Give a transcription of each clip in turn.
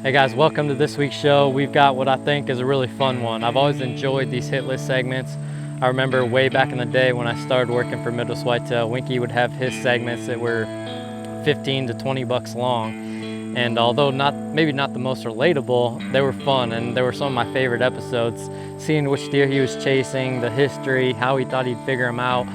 Hey guys, welcome to this week's show. We've got what I think is a really fun one. I've always enjoyed these hit list segments. I remember way back in the day when I started working for Midwest Whitetail, Winky would have his segments that were 15 to 20 bucks long. And although maybe not the most relatable, they were fun and they were some of my favorite episodes. Seeing which deer he was chasing, the history, how he thought he'd figure them out.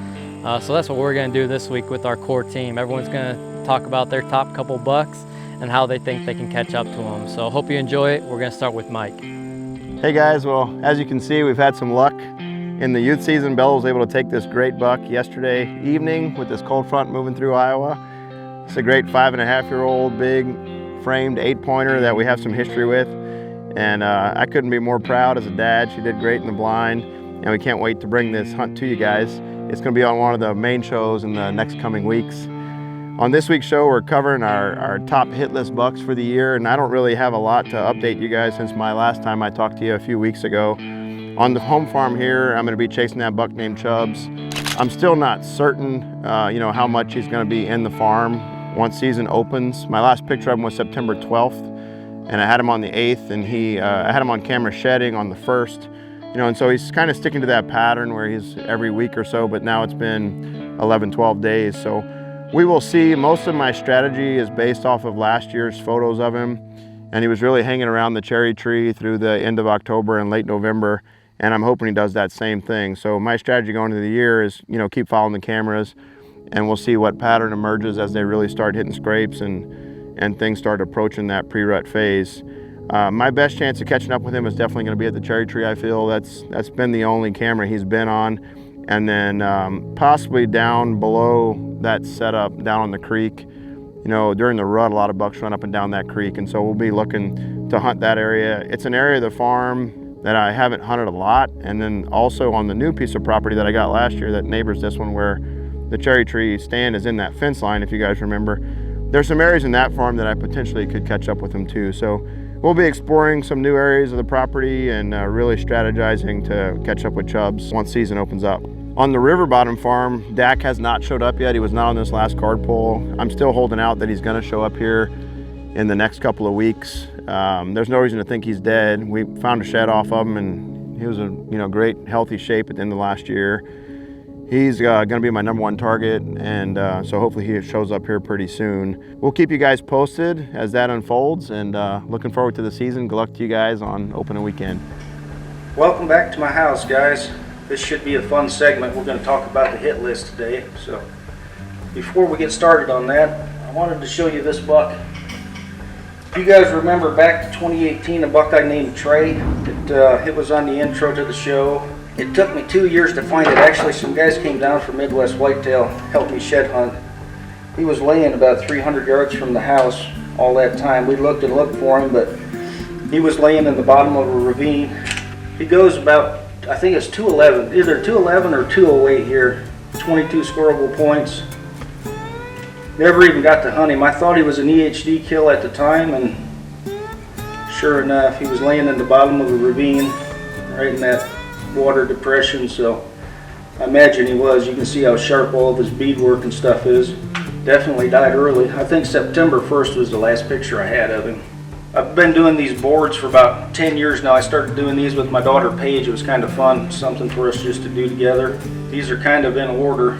So that's what we're gonna do this week with our core team. Everyone's gonna talk about their top couple bucks and how they think they can catch up to them. So hope you enjoy it. We're gonna start with Mike. Hey guys, well, as you can see, we've had some luck. In the youth season, Bella was able to take this great buck yesterday evening with this cold front moving through Iowa. It's a great 5.5-year-old, big framed 8-pointer that we have some history with. And I couldn't be more proud as a dad. She did great in the blind, and we can't wait to bring this hunt to you guys. It's gonna be on one of the main shows in the next coming weeks. On this week's show, we're covering our top hit list bucks for the year, and I don't really have a lot to update you guys since my last time I talked to you a few weeks ago. On the home farm here, I'm gonna be chasing that buck named Chubbs. I'm still not certain, how much he's gonna be in the farm once season opens. My last picture of him was September 12th, and I had him on the 8th, and I had him on camera shedding on the 1st. And so he's kind of sticking to that pattern where he's every week or so, but now it's been 11, 12 days. So we will see. Most of my strategy is based off of last year's photos of him, and he was really hanging around the cherry tree through the end of October and late November, and I'm hoping he does that same thing. So my strategy going into the year is, keep following the cameras, and we'll see what pattern emerges as they really start hitting scrapes and things start approaching that pre-rut phase. My best chance of catching up with him is definitely going to be at the cherry tree. I feel that's been the only camera he's been on, and then possibly down below that setup down on the creek. During the rut, a lot of bucks run up and down that creek, and so we'll be looking to hunt that area. It's an area of the farm that I haven't hunted a lot, and then also on the new piece of property that I got last year that neighbors this one, where the cherry tree stand is in that fence line, if you guys remember. There's some areas in that farm that I potentially could catch up with him too. So we'll be exploring some new areas of the property and really strategizing to catch up with Chubbs once season opens up. On the river bottom farm, Dak has not showed up yet. He was not on this last card pull. I'm still holding out that he's gonna show up here in the next couple of weeks. There's no reason to think he's dead. We found a shed off of him, and he was in great healthy shape at the end of last year. He's gonna be my #1 target, and so hopefully he shows up here pretty soon. We'll keep you guys posted as that unfolds, and looking forward to the season. Good luck to you guys on opening weekend. Welcome back to my house, guys. This should be a fun segment. We're going to talk about the hit list today. So before we get started on that, I wanted to show you this buck. If you guys remember back to 2018, a buck I named Trey. It was on the intro to the show. It took me 2 years to find it. Actually, some guys came down from Midwest Whitetail, helped me shed hunt. He was laying about 300 yards from the house all that time. We looked and looked for him, but he was laying in the bottom of a ravine. He goes about, I think it's 211, either 211 or 208 here, 22 scoreable points. Never even got to hunt him. I thought he was an EHD kill at the time, and sure enough, he was laying in the bottom of a ravine, right in that water depression, so I imagine he was. You can see how sharp all of his beadwork and stuff is. Definitely died early. I think September 1st was the last picture I had of him. I've been doing these boards for about 10 years now. I started doing these with my daughter Paige. It was kind of fun, something for us just to do together. These are kind of in order.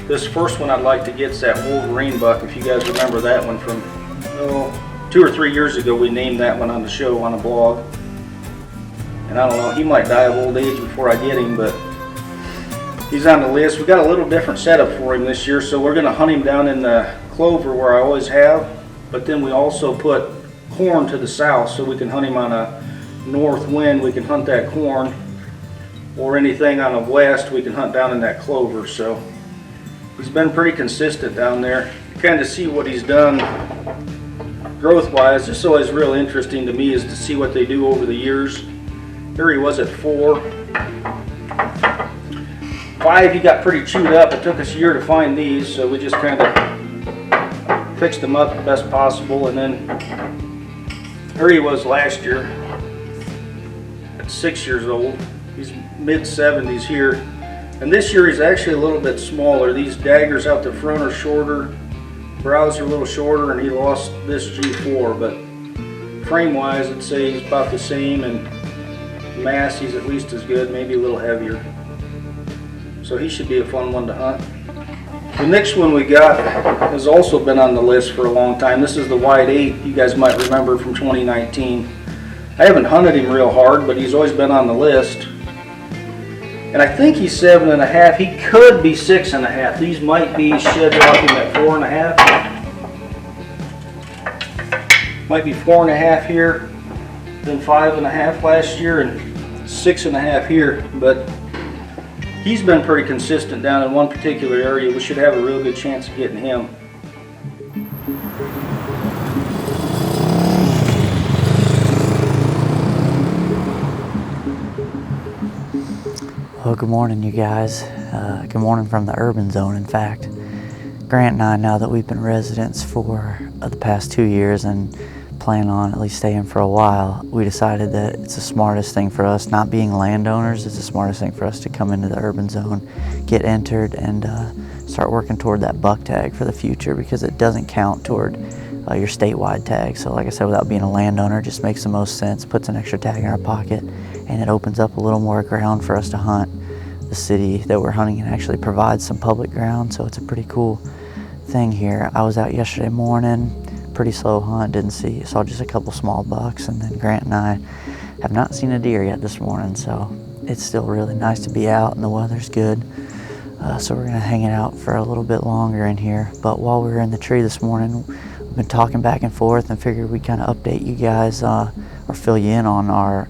This first one I'd like to get is that Wolverine buck. If you guys remember that one from 2 or 3 years ago, we named that one on the show on a blog. And I don't know, he might die of old age before I get him, but he's on the list. We've got a little different setup for him this year, so we're going to hunt him down in the clover where I always have, but then we also put corn to the south so we can hunt him on a north wind. We can hunt that corn, or anything on a west we can hunt down in that clover. So he's been pretty consistent down there. Kind of see what he's done growth wise. It's always real interesting to me is to see what they do over the years. Here he was at 4. 5 he got pretty chewed up. It took us a year to find these, so we just kind of fixed them up the best possible, and then here he was last year at 6 years old. He's mid-70s here. And this year he's actually a little bit smaller. These daggers out the front are shorter, brows are a little shorter, and he lost this G4, but frame-wise, I'd say he's about the same, and mass, he's at least as good, maybe a little heavier. So he should be a fun one to hunt. The next one we got has also been on the list for a long time. This is the White 8, you guys might remember from 2019. I haven't hunted him real hard, but he's always been on the list. And I think he's 7.5. He could be 6.5. These might be shed rocking at 4.5. Might be 4.5 here, then 5.5 last year, and 6.5 here. But he's been pretty consistent down in one particular area. We should have a real good chance of getting him. Well, good morning, you guys. Good morning from the urban zone, in fact. Grant and I, now that we've been residents for the past 2 years and plan on at least staying for a while, we decided that it's the smartest thing for us, not being landowners, it's the smartest thing for us to come into the urban zone, get entered, and start working toward that buck tag for the future, because it doesn't count toward your statewide tag. So like I said, without being a landowner, it just makes the most sense, puts an extra tag in our pocket, and it opens up a little more ground for us to hunt the city that we're hunting, and actually provides some public ground. So it's a pretty cool thing here. I was out yesterday morning, pretty slow hunt, saw just a couple small bucks, and then Grant and I have not seen a deer yet this morning, so it's still really nice to be out and the weather's good. So we're gonna hang it out for a little bit longer in here. But while we were in the tree this morning, we've been talking back and forth and figured we'd kind of update you guys or fill you in on our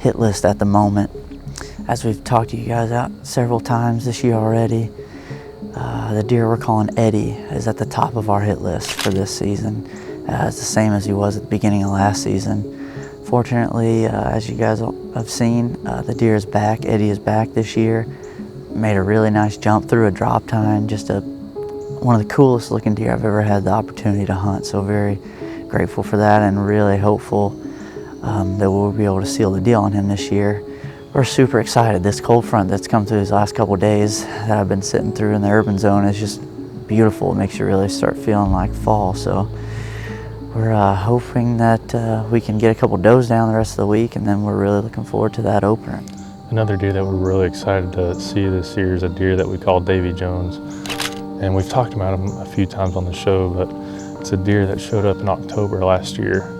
hit list at the moment. As we've talked to you guys out several times this year already, the deer we're calling Eddie is at the top of our hit list for this season. It's the same as he was at the beginning of last season. Fortunately, as you guys have seen, the deer is back. Eddie is back this year. Made a really nice jump through a drop tine. Just one of the coolest looking deer I've ever had the opportunity to hunt. So very grateful for that, and really hopeful that we'll be able to seal the deal on him this year. We're super excited. This cold front that's come through these last couple of days that I've been sitting through in the urban zone is just beautiful. It makes you really start feeling like fall. So we're hoping that we can get a couple does down the rest of the week, and then we're really looking forward to that opener. Another deer that we're really excited to see this year is a deer that we call Davey Jones. And we've talked about him a few times on the show, but it's a deer that showed up in October last year.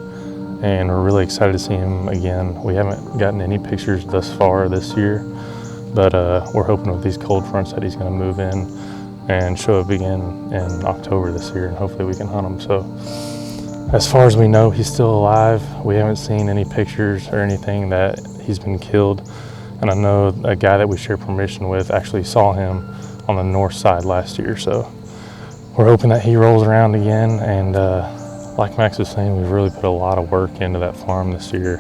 And we're really excited to see him again. We haven't gotten any pictures thus far this year, but we're hoping with these cold fronts that he's gonna move in and show up again in October this year, and hopefully we can hunt him. So as far as we know, he's still alive. We haven't seen any pictures or anything that he's been killed. And I know a guy that we share permission with actually saw him on the north side last year. So we're hoping that he rolls around again, and like Max was saying, we've really put a lot of work into that farm this year.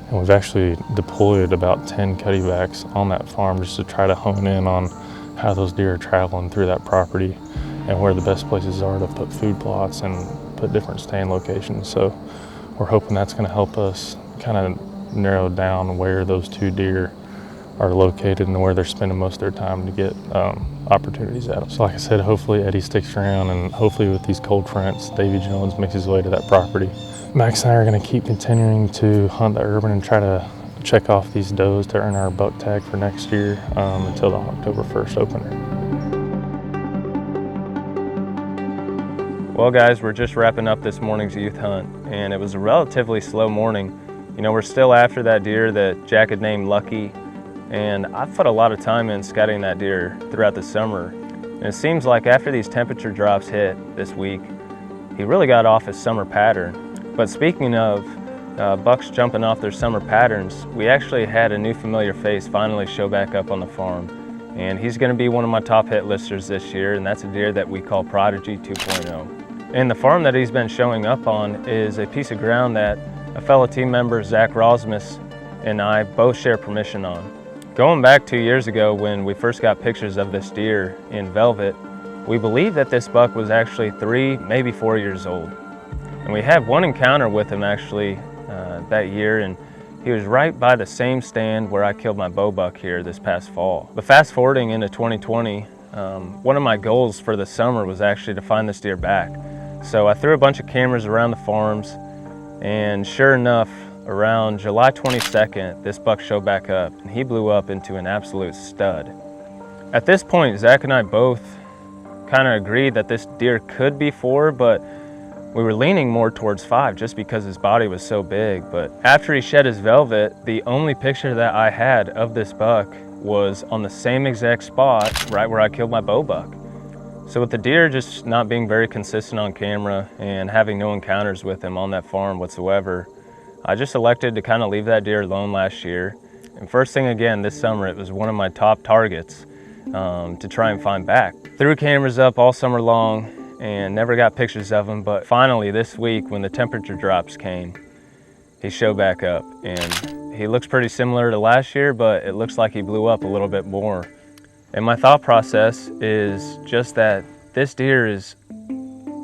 And we've actually deployed about 10 cuttybacks on that farm just to try to hone in on how those deer are traveling through that property and where the best places are to put food plots and put different stand locations. So we're hoping that's gonna help us kind of narrow down where those two deer are located and where they're spending most of their time to get opportunities at them. So like I said, hopefully Eddie sticks around, and hopefully with these cold fronts, Davey Jones makes his way to that property. Max and I are gonna keep continuing to hunt the urban and try to check off these does to earn our buck tag for next year until the October 1st opener. Well guys, we're just wrapping up this morning's youth hunt, and it was a relatively slow morning. You know, we're still after that deer that Jack had named Lucky, and I've put a lot of time in scouting that deer throughout the summer. And it seems like after these temperature drops hit this week, he really got off his summer pattern. But speaking of bucks jumping off their summer patterns, we actually had a new familiar face finally show back up on the farm. And he's gonna be one of my top hit listers this year, and that's a deer that we call Prodigy 2.0. And the farm that he's been showing up on is a piece of ground that a fellow team member, Zach Rosmus, and I both share permission on. Going back 2 years ago when we first got pictures of this deer in velvet, we believe that this buck was actually 3, maybe 4 years old. And we had one encounter with him actually that year, and he was right by the same stand where I killed my bow buck here this past fall. But fast forwarding into 2020, one of my goals for the summer was actually to find this deer back. So I threw a bunch of cameras around the farms, And sure enough, around July 22nd, this buck showed back up and he blew up into an absolute stud. At this point, Zach and I both kind of agreed that this deer could be 4, but we were leaning more towards 5 just because his body was so big. But after he shed his velvet, the only picture that I had of this buck was on the same exact spot right where I killed my bow buck. So with the deer just not being very consistent on camera and having no encounters with him on that farm whatsoever, I just elected to kind of leave that deer alone last year. And first thing again this summer, it was one of my top targets to try and find back. Threw cameras up all summer long and never got pictures of him, but finally this week when the temperature drops came, he showed back up. And he looks pretty similar to last year, but it looks like he blew up a little bit more. And my thought process is just that this deer is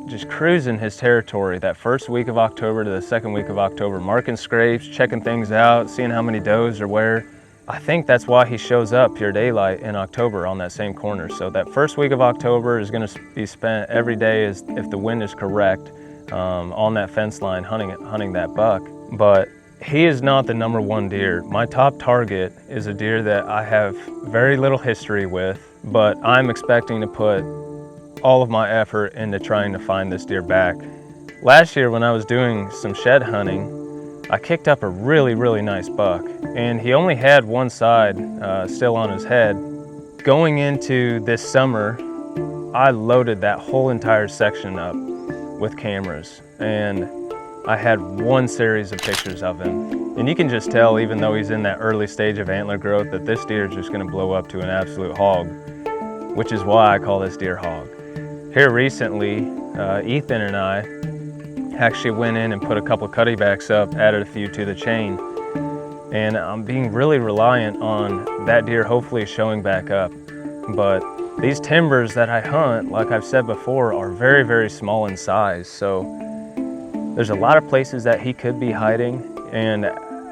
just cruising his territory that first week of October to the second week of October, marking scrapes, checking things out, seeing how many does are where. I think that's why he shows up pure daylight in October on that same corner. So that first week of October is going to be spent every day, as if the wind is correct, on that fence line hunting that buck. But he is not the number 1 deer. My top target is a deer that I have very little history with, but I'm expecting to put all of my effort into trying to find this deer back. Last year when I was doing some shed hunting, I kicked up a really, really nice buck, and he only had one side still on his head. Going into this summer, I loaded that whole entire section up with cameras, and I had one series of pictures of him. And you can just tell, even though he's in that early stage of antler growth, that this deer is just gonna blow up to an absolute hog, which is why I call this deer hog. Here recently, Ethan and I actually went in and put a couple cuttybacks up, added a few to the chain. And I'm being really reliant on that deer hopefully showing back up. But these timbers that I hunt, like I've said before, are very, very small in size. So there's a lot of places that he could be hiding, and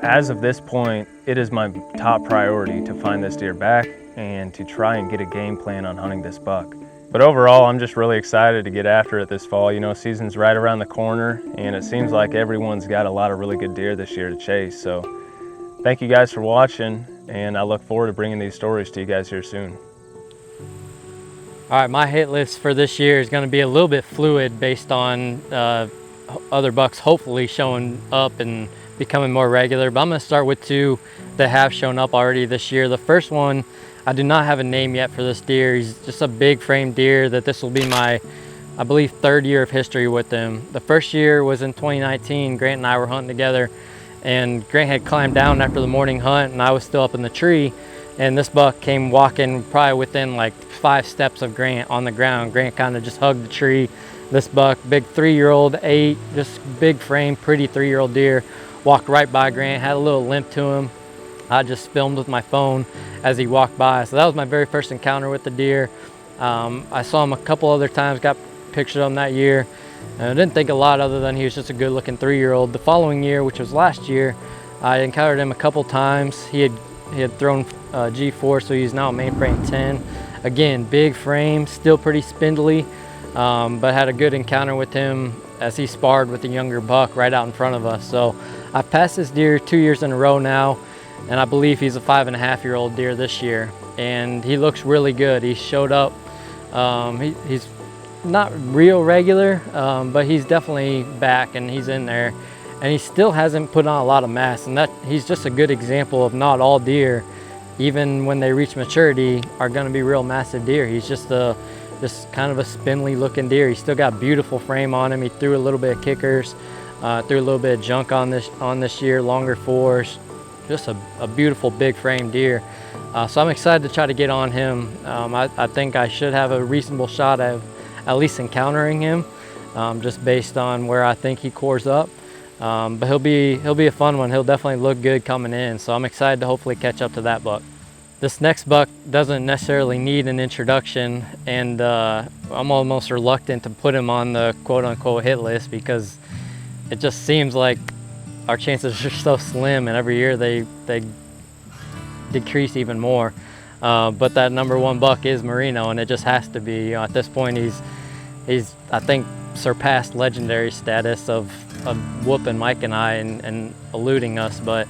as of this point, it is my top priority to find this deer back and to try and get a game plan on hunting this buck. But overall, I'm just really excited to get after it this fall. You know, season's right around the corner, and it seems like everyone's got a lot of really good deer this year to chase. So thank you guys for watching, and I look forward to bringing these stories to you guys here soon. All right, my hit list for this year is going to be a little bit fluid based on other bucks hopefully showing up and becoming more regular, but I'm going to start with 2 that have shown up already this year. The first one, I do not have a name yet for this deer. He's just a big frame deer that this will be my, I believe, 3rd year of history with him. The first year was in 2019. Grant and I were hunting together, and Grant had climbed down after the morning hunt and I was still up in the tree, and this buck came walking probably within like 5 steps of Grant on the ground. Grant kind of just hugged the tree. This buck, big 3-year-old, just big frame, pretty 3-year-old deer, walked right by Grant, had a little limp to him. I just filmed with my phone as he walked by. So that was my very first encounter with the deer. I saw him a couple other times, got pictures of him that year. I didn't think a lot other than he was just a good looking 3-year-old. The following year, which was last year, I encountered him a couple times. He had thrown G4, so he's now mainframe 10. Again, big frame, still pretty spindly. But had a good encounter with him as he sparred with a younger buck right out in front of us. So I've passed this deer 2 years in a row now, and I believe he's a 5.5-year-old deer this year, and he looks really good. He showed up. He's not real regular, but he's definitely back and he's in there, and he still hasn't put on a lot of mass, and that he's just a good example of not all deer, even when they reach maturity, are going to be real massive deer. He's just kind of a spindly looking deer. He's still got beautiful frame on him. He threw a little bit of kickers, threw a little bit of junk on this year, longer fours. Just a beautiful big frame deer. So I'm excited to try to get on him. I think I should have a reasonable shot of at least encountering him, just based on where I think he cores up. But he'll be a fun one. He'll definitely look good coming in. So I'm excited to hopefully catch up to that buck. This next buck doesn't necessarily need an introduction, and I'm almost reluctant to put him on the quote-unquote hit list because it just seems like our chances are so slim, and every year they decrease even more. But that #1 buck is Merino, and it just has to be. You know, at this point, he's I think surpassed legendary status of whooping Mike and I and eluding us, but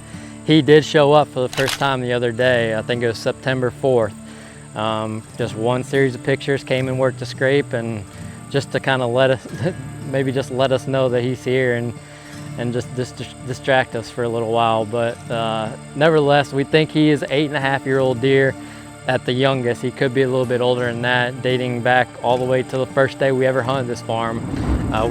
he did show up for the first time the other day. I think it was September 4th. Just one series of pictures, came and worked a scrape, and just to kind of let us, maybe just let us know that he's here and just distract us for a little while. But nevertheless, we think he is an 8.5-year-old deer at the youngest. He could be a little bit older than that, dating back all the way to the first day we ever hunted this farm.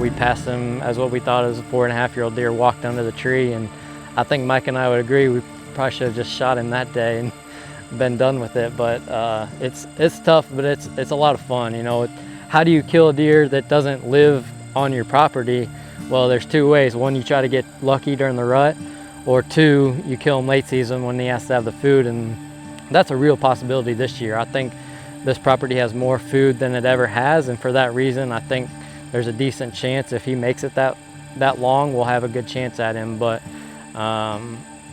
We passed him as what we thought was a 4.5-year-old deer, walked under the tree, and I think Mike and I would agree we probably should have just shot him that day and been done with it. But it's tough, but it's a lot of fun. You know, how do you kill a deer that doesn't live on your property? Well, there's two ways. One, you try to get lucky during the rut, or two, you kill him late season when he has to have the food, and that's a real possibility this year. I think this property has more food than it ever has, and for that reason, I think there's a decent chance if he makes it that long, we'll have a good chance at him. But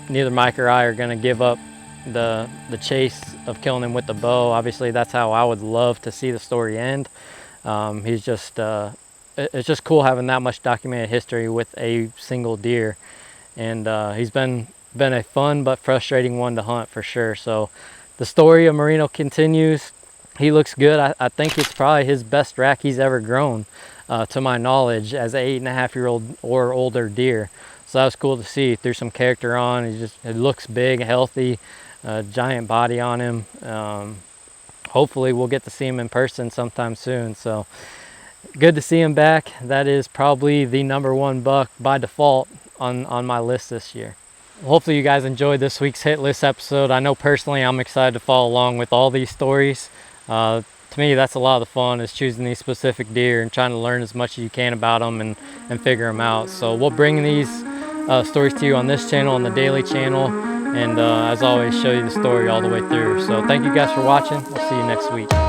neither Mike or I are going to give up the chase of killing him with the bow. Obviously, that's how I would love to see the story end. He's just it's just cool having that much documented history with a single deer, and he's been a fun but frustrating one to hunt for sure. So the story of Marino continues. He looks good. I think it's probably his best rack he's ever grown, to my knowledge, as an 8.5-year-old or older deer. So that was cool to see. Threw some character on. It looks big, healthy, giant body on him. Hopefully we'll get to see him in person sometime soon. So good to see him back. That is probably the #1 buck by default on my list this year. Hopefully you guys enjoyed this week's hit list episode. I know personally I'm excited to follow along with all these stories. To me, that's a lot of the fun, is choosing these specific deer and trying to learn as much as you can about them and figure them out. So we'll bring these stories to you on this channel, on the daily channel, and as always, show you the story all the way through. So thank you guys for watching. We'll see you next week.